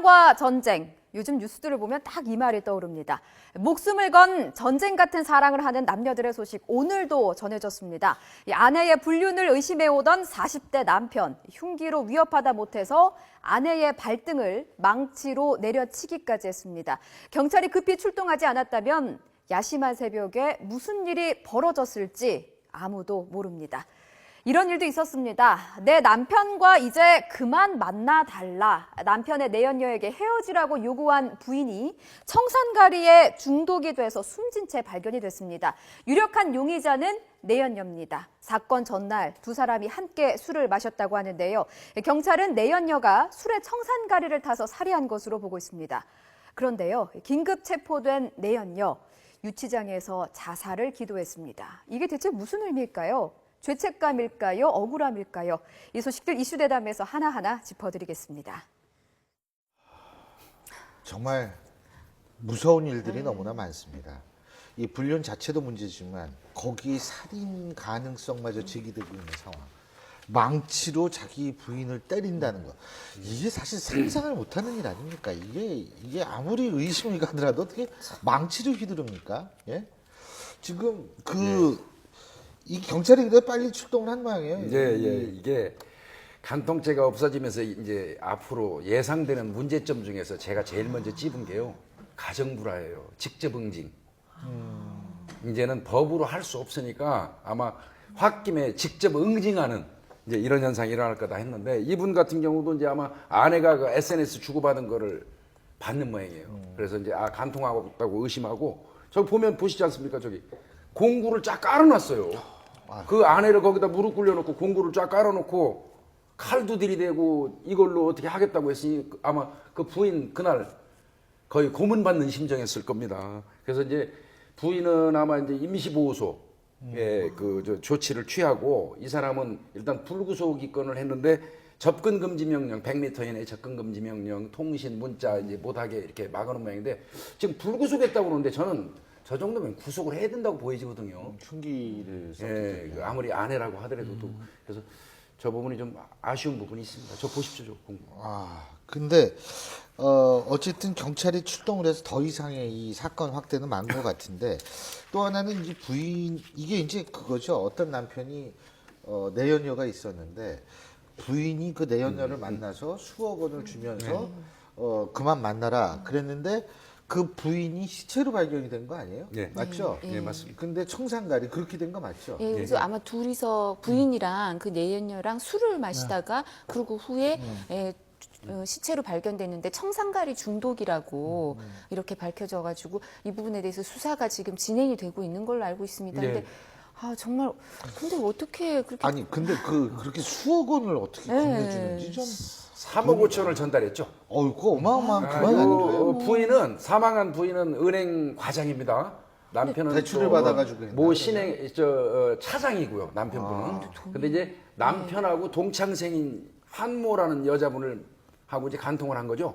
남편과 전쟁. 요즘 뉴스들을 보면 딱 이 말이 떠오릅니다. 목숨을 건 전쟁 같은 사랑을 하는 남녀들의 소식 오늘도 전해졌습니다. 이 아내의 불륜을 의심해오던 40대 남편, 흉기로 위협하다 못해서 아내의 발등을 망치로 내려치기까지 했습니다. 경찰이 급히 출동하지 않았다면 야심한 새벽에 무슨 일이 벌어졌을지 아무도 모릅니다. 이런 일도 있었습니다. 내 남편과 이제 그만 만나달라. 남편의 내연녀에게 헤어지라고 요구한 부인이 청산가리에 중독이 돼서 숨진 채 발견이 됐습니다. 유력한 용의자는 내연녀입니다. 사건 전날 두 사람이 함께 술을 마셨다고 하는데요. 경찰은 내연녀가 술에 청산가리를 타서 살해한 것으로 보고 있습니다. 그런데요, 긴급 체포된 내연녀, 유치장에서 자살을 기도했습니다. 이게 대체 무슨 의미일까요? 죄책감일까요? 억울함일까요? 이 소식들 이슈대담에서 하나하나 짚어드리겠습니다. 정말 무서운 일들이 너무나 많습니다. 이 불륜 자체도 문제지만 거기에 살인 가능성마저 제기되고 있는 상황. 망치로 자기 부인을 때린다는 것. 이게 사실 상상을 못하는 일 아닙니까? 이게 아무리 의심이 가더라도 어떻게 망치를 휘두릅니까? 예? 지금 이 경찰이 그래 빨리 출동을 한 모양이에요. 이게 간통죄가 없어지면서 이제 앞으로 예상되는 문제점 중에서 제가 제일 먼저 찝은 게요. 가정불화예요. 직접 응징. 이제는 법으로 할 수 없으니까 아마 홧김에 직접 응징하는 이제 이런 현상이 일어날 거다 했는데 이분 같은 경우도 이제 아마 아내가 그 SNS 주고받은 거를 받는 모양이에요. 그래서 이제 간통하고 있다고 의심하고 저기 보면 보시지 않습니까? 저기 공구를 쫙 깔아놨어요. 그 아내를 거기다 무릎 꿇려놓고 공구를 쫙 깔아놓고 칼도 들이대고 이걸로 어떻게 하겠다고 했으니 아마 그 부인 그날 거의 고문받는 심정이었을 겁니다. 그래서 이제 부인은 아마 이제 임시보호소에 그 조치를 취하고 이 사람은 일단 불구속 입건을 했는데 접근 금지 명령 100m 이내 접근 금지 명령 통신 문자 이제 못하게 이렇게 막아놓은 모양인데 지금 불구속했다고 그러는데 저는 저 정도면 구속을 해야 된다고 보여지거든요. 흉기를 예, 아무리 아내라고 하더라도 그래서 저 부분이 좀 아쉬운 부분이 있습니다. 저 보십시오, 저 공부. 근데 어쨌든 경찰이 출동을 해서 더 이상의 이 사건 확대는 많은 것 같은데 또 하나는 이제 이게 이제 그거죠. 어떤 남편이 내연녀가 있었는데 부인이 그 내연녀를 만나서 수억 원을 주면서 그만 만나라 그랬는데 그 부인이 시체로 발견이 된 거 아니에요? 네. 맞죠? 네, 맞습니다. 근데 청산가리 그렇게 된 거 맞죠? 예, 그래서 아마 둘이서 부인이랑 그 내연녀랑 술을 마시다가 그러고 후에 시체로 발견됐는데 청산가리 중독이라고 이렇게 밝혀져가지고 이 부분에 대해서 수사가 지금 진행이 되고 있는 걸로 알고 있습니다. 네. 근데 정말 근데 어떻게 그렇게 아니 근데 그렇게 수억 원을 어떻게 건네주는지 좀 3억 5천을 전달했죠. 그거 어마어마한 그만 아닌가요? 부인은 사망한 부인은 은행 과장입니다. 남편은 대출을 또 받아가지고 모 신행 차장이고요. 남편분은. 근데 이제 남편하고 동창생인 한모라는 여자분을 하고 이제 간통을 한 거죠.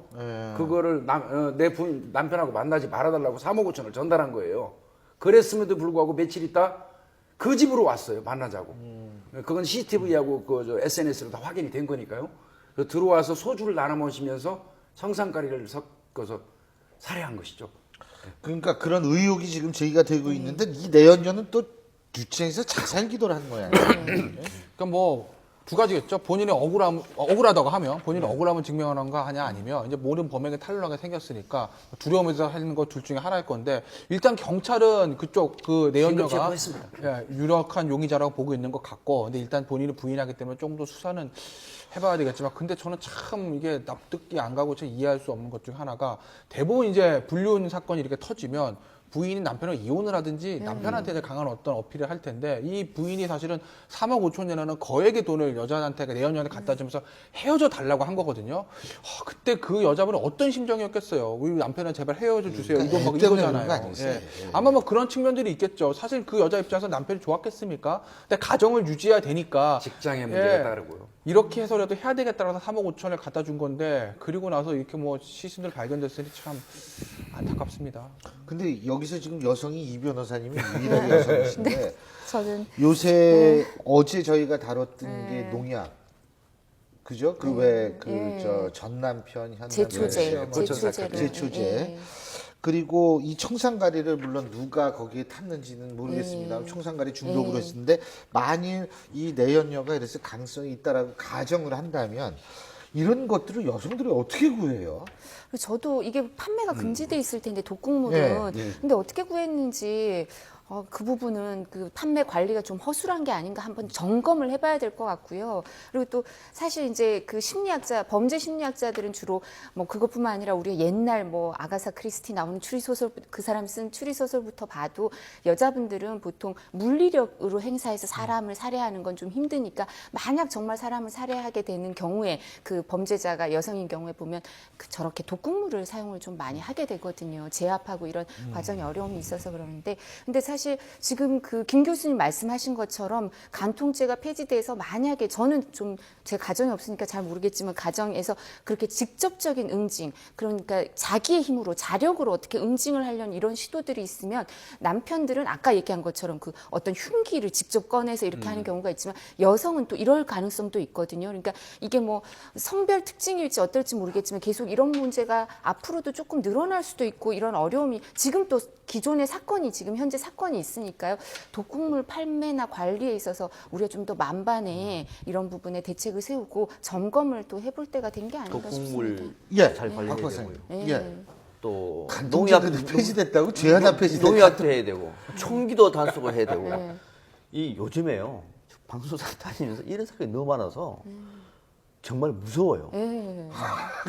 그거를 내 부인 남편하고 만나지 말아달라고 3억 5천을 전달한 거예요. 그랬음에도 불구하고 며칠 있다 그 집으로 왔어요. 만나자고. 그건 CCTV하고 그 SNS로 다 확인이 된 거니까요. 들어와서 소주를 나눠 마시면서 청산가리를 섞어서 살해한 것이죠. 그러니까 그런 의혹이 지금 제기가 되고 있는데 이 내연녀는 또 유치장에서 자살 기도를 한 모양이에요. 그러니까 뭐 두 가지겠죠. 본인이 억울하다고 하면 본인이 억울함을 증명하는 거 하냐 아니면 이제 모든 범행에 탄로나게 생겼으니까 두려움에서 하는 거 둘 중에 하나일 건데 일단 경찰은 그쪽 그 내연녀가 유력한 용의자라고 보고 있는 것 같고 근데 일단 본인이 부인하기 때문에 조금 더 수사는 해봐야 되겠지만 근데 저는 참 이게 납득이 안 가고 참 이해할 수 없는 것 중에 하나가 대부분 이제 불륜 사건이 이렇게 터지면 부인이 남편을 이혼을 하든지 남편한테 강한 어떤 어필을 할 텐데 이 부인이 사실은 3억 5천이라는 거액의 돈을 여자한테 내연녀한테 갖다 주면서 헤어져 달라고 한 거거든요. 그때 그 여자분은 어떤 심정이었겠어요. 우리 남편은 제발 헤어져 주세요. 이거 막 이거잖아요. 아마 뭐 그런 측면들이 있겠죠. 사실 그 여자 입장에서 남편이 좋았겠습니까? 근데 가정을 유지해야 되니까 직장의 문제가 따르고요. 이렇게 해서라도 해야 되겠다라서 3억 5천을 갖다 준 건데 그리고 나서 이렇게 뭐 시신들 발견됐으니 참 안타깝습니다. 근데 여기서 지금 여성이 이 변호사님이 유일하게 여성이신데 저는 요새 어제 저희가 다뤘던 게 농약 그죠? 그 왜 그 예. 저 전 남편, 현 제초제, 남편, 제초제를. 제초제. 예. 그리고 이 청산가리를 물론 누가 거기에 탔는지는 모르겠습니다. 청산가리 중독으로 했는데 만일 이 내연녀가 이래서 가능성이 있다라고 가정을 한다면 이런 것들을 여성들이 어떻게 구해요? 그리고 저도 이게 판매가 금지돼 있을 텐데 독극물은 근데 어떻게 구했는지 그 부분은 그 판매 관리가 좀 허술한 게 아닌가 한번 점검을 해봐야 될 것 같고요. 그리고 또 사실 이제 그 심리학자, 범죄 심리학자들은 주로 뭐 그것뿐만 아니라 우리가 옛날 뭐 아가사 크리스티 나오는 추리소설, 그 사람 쓴 추리소설부터 봐도 여자분들은 보통 물리력으로 행사해서 사람을 살해하는 건 좀 힘드니까 만약 정말 사람을 살해하게 되는 경우에 그 범죄자가 여성인 경우에 보면 저렇게 독극물을 사용을 좀 많이 하게 되거든요. 제압하고 이런 과정에 어려움이 있어서 그러는데 근데 사실 지금 그 김 교수님 말씀하신 것처럼 간통죄가 폐지돼서 만약에 저는 좀 제 가정이 없으니까 잘 모르겠지만 가정에서 그렇게 직접적인 응징 그러니까 자기의 힘으로 자력으로 어떻게 응징을 하려는 이런 시도들이 있으면 남편들은 아까 얘기한 것처럼 그 어떤 흉기를 직접 꺼내서 이렇게 하는 경우가 있지만 여성은 또 이럴 가능성도 있거든요. 그러니까 이게 뭐 성별 특징일지 어떨지 모르겠지만 계속 이런 문제가 앞으로도 조금 늘어날 수도 있고 이런 어려움이 지금 또 기존의 사건이 지금 현재 사건이 있으니까요. 독극물 판매나 관리에 있어서 우리가 좀 더 만반의 이런 부분에 대책을 세우고 점검을 또 해볼 때가 된 게 아닌가 싶습니다. 독극물 예, 잘 관리해야 박 박사님. 되고요. 예. 또 간통죄도 폐지됐다고? 죄 하나 폐지됐다. 농약도 해야 되고 총기도 단속을 해야 되고 네. 이 요즘에요 방송사 다니면서 이런 사건이 너무 많아서 정말 무서워요. 예.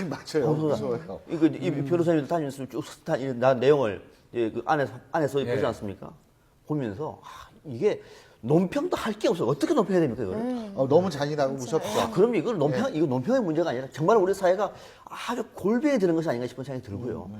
맞아요. 무서워요. 이거 이 변호사님들 다니면서 쭉 나 내용을 그 안에서 보지 않습니까? 보면서 이게 논평도 할 게 없어. 어떻게 논평해야 됩니까 이거를? 너무 잔인하고 무섭죠. 그럼 이건 이거 논평의 문제가 아니라 정말 우리 사회가 아주 골병이 드는 것이 아닌가 싶은 생각이 들고요.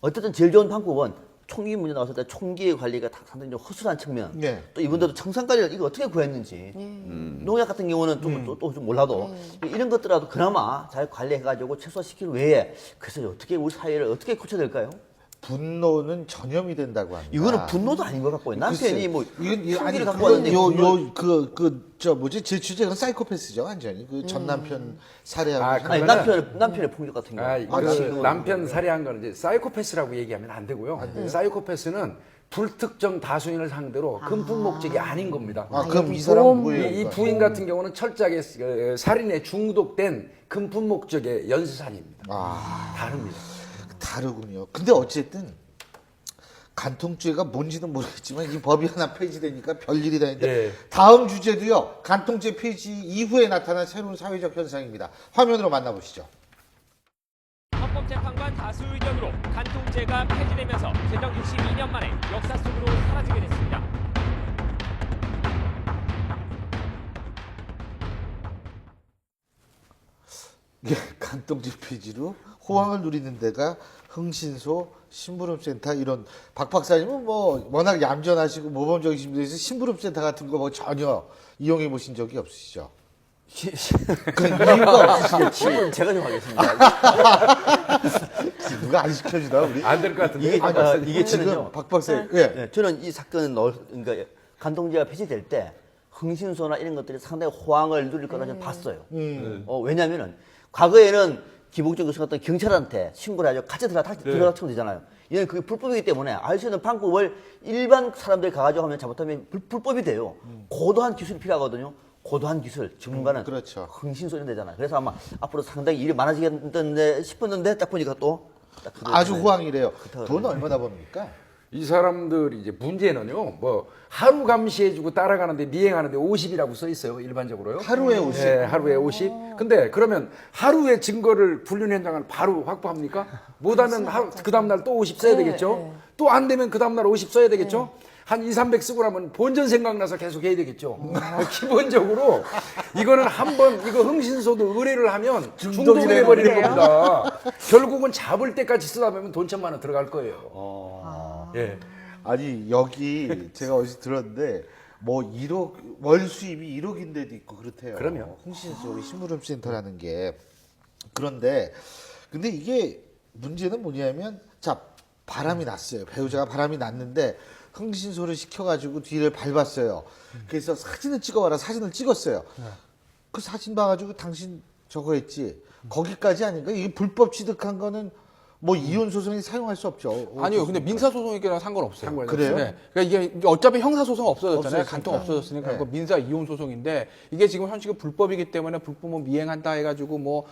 어쨌든 제일 좋은 방법은 총기 문제 나왔을 때 총기의 관리가 상당히 좀 허술한 측면. 네. 또 이분들도 청산가리를 이거 어떻게 구했는지. 농약 같은 경우는 또 좀 몰라도 이런 것들라도 그나마 잘 관리해가지고 최소화시킬 외에 그래서 어떻게 우리 사회를 어떻게 고쳐야 될까요? 분노는 전염이 된다고 합니다. 이거는 분노도 아닌 것 같고요. 남편이 뭐 이건 아니 총기를 갖고 왔는데 저 뭐지 제 주제는 사이코패스죠 완전히 그 전 남편 살해하고 아니 남편의 폭력 같은 경우. 그 남편 살해한 거는 이제 사이코패스라고 얘기하면 안 되고요. 사이코패스는 불특정 다수인을 상대로 금품 목적이 아닌 겁니다. 그럼 이 사람은 뭐예요? 이 부인 같은 경우는 철저하게 살인에 중독된 금품 목적의 연쇄살인입니다. 다릅니다. 다르군요. 근데 어쨌든 간통죄가 뭔지는 모르겠지만 이 법이 하나 폐지되니까 별일이 다 있는데 네. 다음 주제도요. 간통죄 폐지 이후에 나타난 새로운 사회적 현상입니다. 화면으로 만나보시죠. 헌법재판관 다수 의견으로 간통죄가 폐지되면서 제정 62년 만에 역사 속으로 사라지게 됐습니다. 예, 간통죄 폐지로 호황을 누리는 데가 흥신소, 심부름센터 이런 박 박사님은 뭐 워낙 얌전하시고 모범적이신 분에서 심부름센터 같은 거 뭐 전혀 이용해 보신 적이 없으시죠? 그 이유가 없으시겠지. 친구는 제가 좀 하겠습니다. 누가 안 시켜주나 우리? 안 될 것 같은데. 이게 지금 저는요. 박 박사님. 예. 네, 저는 이 사건은 그러니까 간통죄가 폐지될 때 흥신소나 이런 것들이 상당히 호황을 누릴 거라 저는 봤어요. 왜냐하면은 과거에는 기본적으로 어떤 경찰한테 신고를 하죠. 같이 들어가면 되잖아요. 얘는 그게 불법이기 때문에 알 수 있는 방법을 일반 사람들이 가가지고 하면 잘못하면 불법이 돼요. 고도한 기술이 필요하거든요. 고도한 기술, 전문가는 그렇죠. 흥신소 이런 데잖아요. 그래서 아마 앞으로 상당히 일이 많아지겠는데 싶었는데 딱 보니까 또 딱 아주 그대로 호황이래요. 그렇다고 돈 그러네요. 얼마나 법니까? 이 사람들이 이제 문제는요, 뭐, 하루 감시해주고 따라가는데 미행하는데 50이라고 써 있어요, 일반적으로요. 하루에 50? 네, 하루에 50. 근데 그러면 하루에 증거를 불륜 현장을 바로 확보합니까? 못하면 그 다음날 또 50 써야 되겠죠? 또 안 되면 그 다음날 50 써야 되겠죠? 한 2, 300 쓰고 나면 본전 생각나서 계속 해야 되겠죠. 기본적으로 이거는 한번 이거 흥신소도 의뢰를 하면 중독이 돼버리는 겁니다. 결국은 잡을 때까지 쓰다 보면 돈 1,000만 원 들어갈 거예요. 예. 아니 여기 제가 어디서 들었는데 뭐 1억 월 수입이 1억인 데도 있고 그렇대요. 그럼요. 흥신소 심부름센터라는 게 그런데 근데 이게 문제는 뭐냐면 자 바람이 났어요. 배우자가 바람이 났는데 흥신소를 시켜가지고 뒤를 밟았어요. 그래서 사진을 찍어와라 사진을 찍었어요. 그 사진 봐가지고 당신 저거 했지. 거기까지 아닌가? 이게 불법 취득한 거는 뭐 이혼 소송에 사용할 수 없죠. 아니요, 근데 민사 소송이랑 상관없어요. 그래요? 네. 그러니까 이게 어차피 형사 소송 없어졌잖아요. 없어졌으니까. 간통 없어졌으니까 네. 그거 민사 이혼 소송인데 이게 지금 현실은 불법이기 때문에 불법 미행한다 해가지고 뭐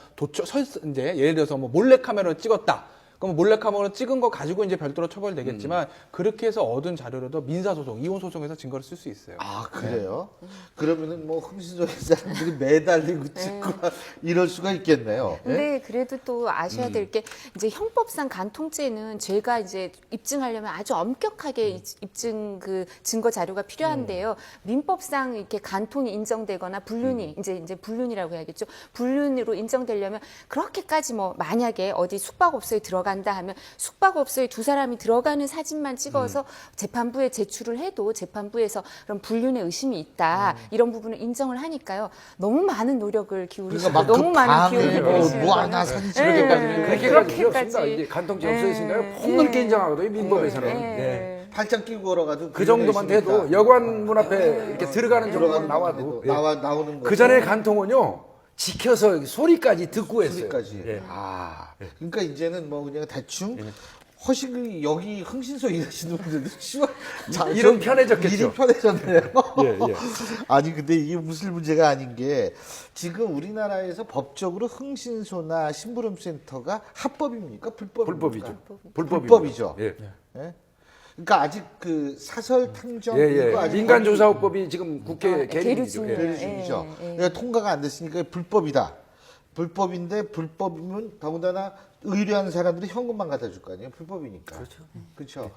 이제 예를 들어서 뭐 몰래 카메라로 찍었다. 그럼 몰래카메라 찍은 거 가지고 이제 별도로 처벌되겠지만 그렇게 해서 얻은 자료로도 민사소송, 이혼소송에서 증거를 쓸 수 있어요. 아, 그래요? 그러면은 뭐 흥신소의 사람들이 매달리고 찍고 이럴 수가 있겠네요. 예? 근데 그래도 또 아셔야 될 게 이제 형법상 간통죄는 죄가 이제 입증하려면 아주 엄격하게 입증 그 증거 자료가 필요한데요. 민법상 이렇게 간통이 인정되거나 불륜이 이제 불륜이라고 해야겠죠. 불륜으로 인정되려면 그렇게까지 뭐 만약에 어디 숙박업소에 들어간다 하면 숙박업소에 두 사람이 들어가는 사진만 찍어서 재판부에 제출을 해도 재판부에서 그런 불륜의 의심이 있다 이런 부분을 인정을 하니까요. 너무 많은 노력을 기울이시고 그러니까 너무 많은 기울을 뭐 기울이시는 하나 거는 사진 찍을게까지는 그렇게까지 필요 없습니다. 이게 간통죄 없어졌으니까요. 폭넓게 인정하거든요. 민법에서는. 네. 팔짱 끼고 걸어가도 그 정도만 돼도 여관 문 앞에 이렇게 들어가는 정도만 들어가는 나와도 나오는 거. 그 전에 간통은요 지켜서 소리까지 듣고 했어요. 소리까지. 예. 아, 그러니까 이제는 뭐 그냥 대충 허식이 여기 흥신소 일하시는 분들도 쉬워. 자, 일은 저 편해졌겠죠. 일이 편해졌네요. 예, 예. 아니 근데 이게 무슨 문제가 아닌 게 지금 우리나라에서 법적으로 흥신소나 심부름센터가 합법입니까? 불법입니까? 불법이죠. 불법이죠. 예. 예? 그러니까 아직 그 사설 탕정 예, 이거 예. 아직 민간조사법이 지금 국회 계류 계류 중이에요. 중이죠. 계류 중이죠. 그러니까 통과가 안 됐으니까 불법이다. 불법인데 불법이면 더군다나 의뢰하는 사람들이 현금만 갖다 줄 거 아니에요. 불법이니까. 그렇죠. 그렇죠.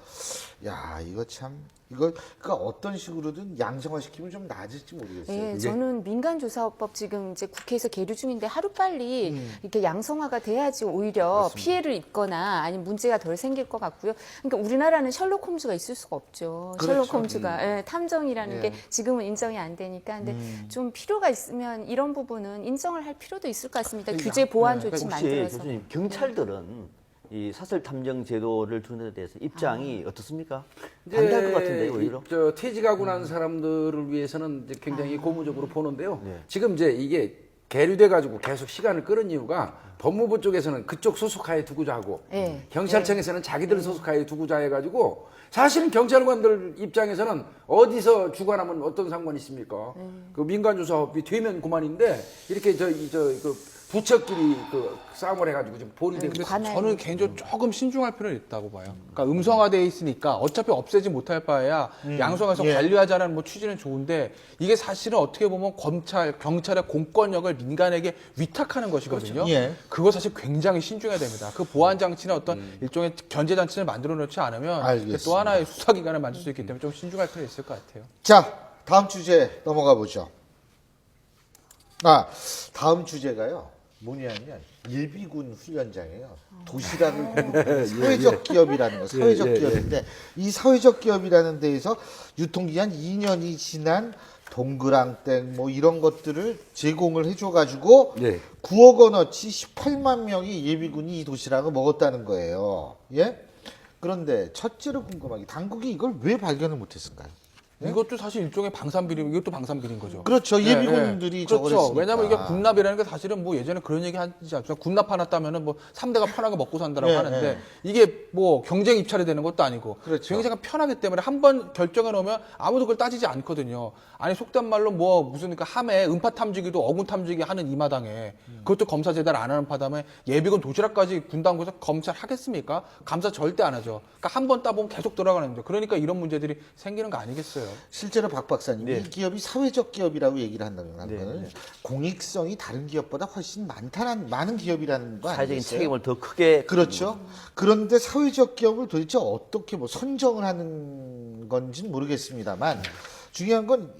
야, 이거 참 이거 그러니까 어떤 식으로든 양성화시키면 좀 나아질지 모르겠어요. 네, 그게. 저는 민간조사법 지금 이제 국회에서 계류 중인데 하루빨리 이렇게 양성화가 돼야지 오히려 피해를 입거나 아니면 문제가 덜 생길 것 같고요. 그러니까 우리나라는 셜록 홈즈가 있을 수가 없죠. 그렇죠. 셜록 홈즈가 예, 탐정이라는 예. 게 지금은 인정이 안 되니까 근데 좀 필요가 있으면 이런 부분은 인정을 할 필요도 있을 것 같습니다. 규제 보완 조치 혹시 만들어서. 교수님 경찰들은 이 사설 탐정 제도를 두는 데 대해서 입장이 어떻습니까? 반대할 것 같은데요, 오히려. 저 퇴직하고 난 사람들을 위해서는 이제 굉장히 고무적으로 보는데요. 지금 이제 이게 계류돼 가지고 계속 시간을 끌은 이유가 법무부 쪽에서는 그쪽 소속하에 두고자 하고 네. 경찰청에서는 자기들 소속하에 두고자 해가지고 사실은 경찰관들 입장에서는 어디서 주관하면 어떤 상관이 있습니까? 그 민간조사법이 되면 그만인데 이렇게 그 부처끼리 그 싸움을 해가지고 지금 보류되고 근데 관할. 저는 개인적으로 조금 신중할 필요는 있다고 봐요. 그러니까 음성화돼 있으니까 어차피 없애지 못할 바에야 양성해서 예. 관리하자는 뭐 취지는 좋은데 이게 사실은 어떻게 보면 경찰의 공권력을 민간에게 위탁하는 것이거든요. 그렇죠. 예. 그거 사실 굉장히 신중해야 됩니다. 그 보안 장치나 어떤 일종의 견제 장치를 만들어 놓지 않으면 알겠습니다. 또 하나의 수사기관을 만들 수 있기 때문에 좀 신중할 필요 있을 것 같아요. 자, 다음 주제 넘어가 보죠. 아, 다음 주제가요. 뭐냐면 예비군 훈련장이에요. 도시락을 공급하는 사회적 기업이라는 거, 사회적 기업인데 이 사회적 기업이라는 데에서 유통기한 2년이 지난 동그랑땡 뭐 이런 것들을 제공을 해줘가지고 예. 9억 원어치 18만 명이 예비군이 이 도시락을 먹었다는 거예요. 예? 그런데 첫째로 궁금한 게 당국이 이걸 왜 발견을 못했을까요? 이것도 사실 일종의 방산비리, 이것도 방산비리인 거죠. 그렇죠. 예비군들이 저걸 그렇죠. 했으니까. 왜냐하면 이게 군납이라는 게 사실은 뭐 예전에 그런 얘기 하지 않습니까? 군납 하나 따면은 뭐 3대가 편하게 먹고 산다라고 네, 하는데 네. 이게 뭐 경쟁 입찰이 되는 것도 아니고 그렇죠. 굉장히 편하기 때문에 한 번 결정해 놓으면 아무도 그걸 따지지 않거든요. 아니 속된 말로 뭐 무슨 그 함에 음파 탐지기도 어군 탐지기 하는 이 마당에 그것도 검사 제대로 안 하는 파담에 예비군 도시락까지 군당국에서 검찰 하겠습니까? 감사 절대 안 하죠. 그러니까 한 번 따보면 계속 돌아가는데 그러니까 이런 문제들이 생기는 거 아니겠어요? 실제로 박 박사님 네. 이 기업이 사회적 기업이라고 얘기를 한다는 네, 거는 공익성이 다른 기업보다 훨씬 많은 기업이라는 거 사회적인 아니겠어요? 책임을 더 크게 그렇죠. 그런데 사회적 기업을 도대체 어떻게 뭐 선정을 하는 건지는 모르겠습니다만 중요한 건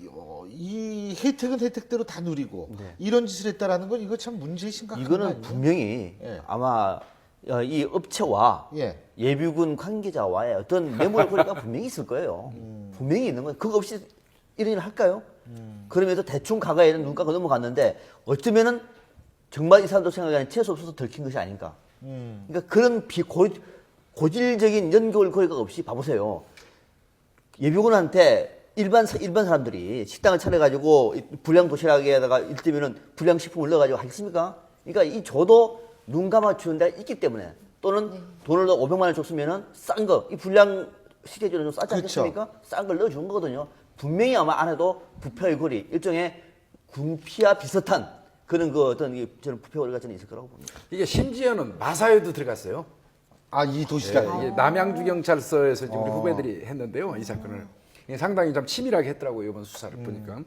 이 혜택은 혜택대로 다 누리고 이런 짓을 했다라는 건 이거 참 문제 심각한 거 이거는 아니에요? 분명히 예. 아마 이 업체와 예. 예비군 관계자와의 어떤 매몰 거리가 분명히 있을 거예요. 분명히 있는 거예요. 그거 없이 이런 일을 할까요? 그러면서 대충 과거에는 눈 감고 넘어갔는데 어쩌면은 정말 이 사람도 생각하는 재수 없어서 들킨 것이 아닌가. 그러니까 그런 고질적인 연결고리가 없이 봐보세요. 예비군한테 일반 사람들이 식당을 차려가지고 불량 도시락에다가 일때면은 불량 식품을 넣어가지고 하겠습니까? 그러니까 이 줘도 눈 감아주는 데가 있기 때문에 또는 돈을 500만 원 줬으면은 싼 거, 이 불량 시대주는 좀 싸지 그렇죠. 않겠습니까? 싼 걸 넣어주는 거거든요. 분명히 아마 안에도 부패의 거리, 일종의 군피와 비슷한 그런 그 어떤 저는 부패 거리가 저는 있을 거라고 봅니다. 이게 심지어는 마사회도 들어갔어요. 아, 이 도시락. 이게 남양주 경찰서에서 이제 우리 후배들이 했는데요, 이 사건을. 이게 상당히 좀 치밀하게 했더라고요, 이번 수사를 보니까.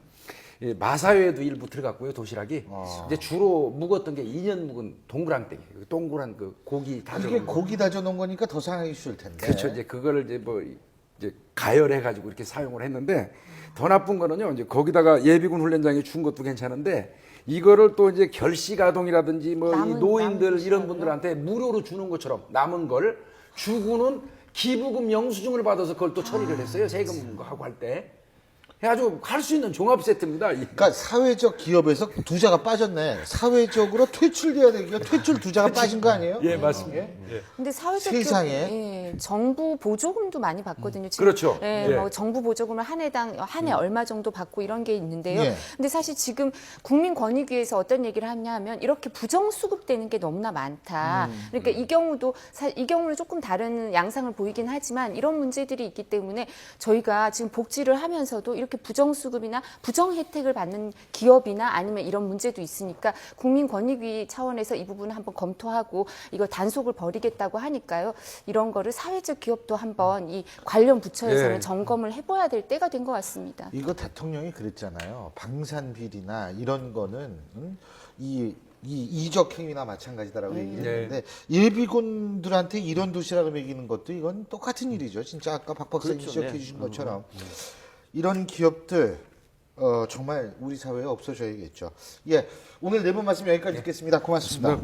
이 마사회에도 일부 들어갔고요, 도시락이. 이제 주로 묵었던 게 2년 묵은 동그랑땡이, 동그란 그 고기 다져. 이게 고기 다져 놓은 거니까 더 상하기 쉬울 텐데. 그렇죠. 이제 그거를 이제 뭐 이제 가열해 가지고 이렇게 사용을 했는데 더 나쁜 거는요. 이제 거기다가 예비군 훈련장에 준 것도 괜찮은데 이거를 또 이제 결식 아동이라든지 뭐 이 남은 노인들 이런 도시락이요? 분들한테 무료로 주는 것처럼 남은 걸 주고는 기부금 영수증을 받아서 그걸 또 처리를 했어요. 세금 하고 할 때. 해가지고 갈 수 있는 종합 세트입니다. 그러니까 사회적 기업에서 두자가 빠졌네. 사회적으로 퇴출돼야 되니까 퇴출 두자가 빠진 거 아니에요? 예, 맞습니다. 근데 사회적 세상에. 예, 정부 보조금도 많이 받거든요. 지금. 그렇죠. 예, 예. 뭐 정부 보조금을 한 해당 한 해 얼마 정도 받고 이런 게 있는데요. 예. 근데 사실 지금 국민권익위에서 어떤 얘기를 하냐면 이렇게 부정 수급되는 게 너무나 많다. 그러니까 이 경우도 이 경우는 조금 다른 양상을 보이긴 하지만 이런 문제들이 있기 때문에 저희가 지금 복지를 하면서도 이렇게 부정 수급이나 부정 혜택을 받는 기업이나 아니면 이런 문제도 있으니까 국민권익위 차원에서 이 부분을 한번 검토하고 이거 단속을 벌이겠다고 하니까요. 이런 거를 사회적 기업도 한번 이 관련 부처에서는 예. 점검을 해봐야 될 때가 된 것 같습니다. 이거 대통령이 그랬잖아요. 방산 비리나 이런 거는 이 이적 행위나 마찬가지다라고 얘기를 했는데 예비군들한테 이런 도시락을 먹이는 것도 이건 똑같은 일이죠. 진짜 아까 박 박사님 그렇죠. 지적해 네. 주신 것처럼 이런 기업들 정말 우리 사회에 없어져야겠죠. 예, 오늘 네 분 말씀 여기까지 듣겠습니다. 고맙습니다.